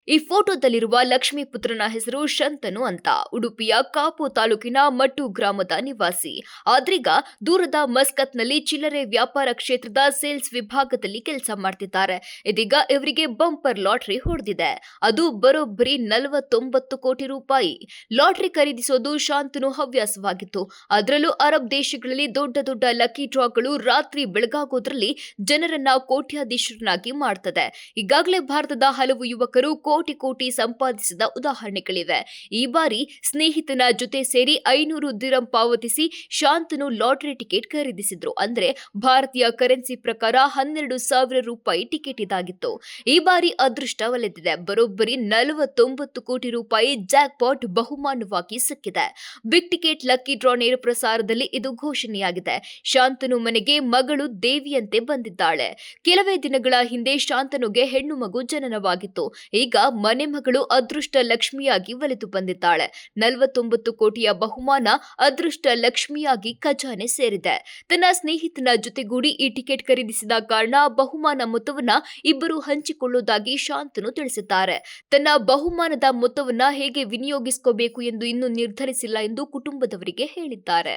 ಈ ಫೋಟೋದಲ್ಲಿರುವ ಲಕ್ಷ್ಮೀಪುತ್ರನ ಹೆಸರು ಶಂತನು ಅಂತ. ಉಡುಪಿಯ ಕಾಪು ತಾಲೂಕಿನ ಮಟ್ಟು ಗ್ರಾಮದ ನಿವಾಸಿ. ಆದ್ರೀಗ ದೂರದ ಮಸ್ಕತ್ನಲ್ಲಿ ಚಿಲ್ಲರೆ ವ್ಯಾಪಾರ ಕ್ಷೇತ್ರದ ಸೇಲ್ಸ್ ವಿಭಾಗದಲ್ಲಿ ಕೆಲಸ ಮಾಡ್ತಿದ್ದಾರೆ. ಇದೀಗ ಇವರಿಗೆ ಬಂಪರ್ ಲಾಟರಿ ಹೊಡೆದಿದೆ. ಅದು ಬರೋಬ್ಬರಿ 49 ಕೋಟಿ ರೂಪಾಯಿ. ಲಾಟರಿ ಖರೀದಿಸೋದು ಶಾಂತನು ಹವ್ಯಾಸವಾಗಿತ್ತು. ಅದರಲ್ಲೂ ಅರಬ್ ದೇಶಗಳಲ್ಲಿ ದೊಡ್ಡ ದೊಡ್ಡ ಲಕ್ಕಿ ಡ್ರಾಗಳು ರಾತ್ರಿ ಬೆಳಗಾಗೋದ್ರಲ್ಲಿ ಜನರನ್ನ ಕೋಟ್ಯಾಧೀಶರನ್ನಾಗಿ ಮಾಡ್ತದೆ. ಈಗಾಗಲೇ ಭಾರತದ ಹಲವು ಯುವಕರು ಕೋಟಿ ಕೋಟಿ ಸಂಪಾದಿಸಿದ ಉದಾಹರಣೆಗಳಿವೆ. ಈ ಬಾರಿ ಸ್ನೇಹಿತನ ಜೊತೆ ಸೇರಿ 500 ದಿರಂ ಪಾವತಿಸಿ ಶಾಂತನು ಲಾಟರಿ ಟಿಕೆಟ್ ಖರೀದಿಸಿದ್ರು. ಅಂದ್ರೆ ಭಾರತೀಯ ಕರೆನ್ಸಿ ಪ್ರಕಾರ 12,000 ರೂಪಾಯಿ ಟಿಕೆಟ್ ಇದಾಗಿತ್ತು. ಈ ಬಾರಿ ಅದೃಷ್ಟ ಒಲಿದಿದೆ. ಬರೋಬ್ಬರಿ 49 ಕೋಟಿ ರೂಪಾಯಿ ಜಾಕ್ಪಾಟ್ ಬಹುಮಾನವಾಗಿ ಸಿಕ್ಕಿದೆ. ಬಿಗ್ ಟಿಕೆಟ್ ಲಕ್ಕಿ ಡ್ರಾ ನೇರ ಪ್ರಸಾರದಲ್ಲಿ ಇದು ಘೋಷಣೆಯಾಗಿದೆ. ಶಾಂತನು ಮನೆಗೆ ಮಗಳು ದೇವಿಯಂತೆ ಬಂದಿದ್ದಾಳೆ. ಕೆಲವೇ ದಿನಗಳ ಹಿಂದೆ ಶಾಂತನುಗೆ ಹೆಣ್ಣು ಮಗು ಜನನವಾಗಿತ್ತು. ಈಗ ಮನೆ ಮಗಳು ಅದೃಷ್ಟ ಲಕ್ಷ್ಮಿಯಾಗಿ ಒಲಿದು ಬಂದಿದ್ದಾಳೆ. 49 ಕೋಟಿಯ ಬಹುಮಾನ ಅದೃಷ್ಟ ಲಕ್ಷ್ಮಿಯಾಗಿ ಖಜಾನೆ ಸೇರಿದೆ. ತನ್ನ ಸ್ನೇಹಿತನ ಜೊತೆಗೂಡಿ ಈ ಟಿಕೆಟ್ ಖರೀದಿಸಿದ ಕಾರಣ ಬಹುಮಾನ ಮೊತ್ತವನ್ನ ಇಬ್ಬರು ಹಂಚಿಕೊಳ್ಳುವುದಾಗಿ ಶಾಂತನು ತಿಳಿಸಿದ್ದಾರೆ. ತನ್ನ ಬಹುಮಾನದ ಮೊತ್ತವನ್ನ ಹೇಗೆ ವಿನಿಯೋಗಿಸಿಕೋಬೇಕು ಎಂದು ಇನ್ನೂ ನಿರ್ಧರಿಸಿಲ್ಲ ಎಂದು ಕುಟುಂಬದವರಿಗೆ ಹೇಳಿದ್ದಾರೆ.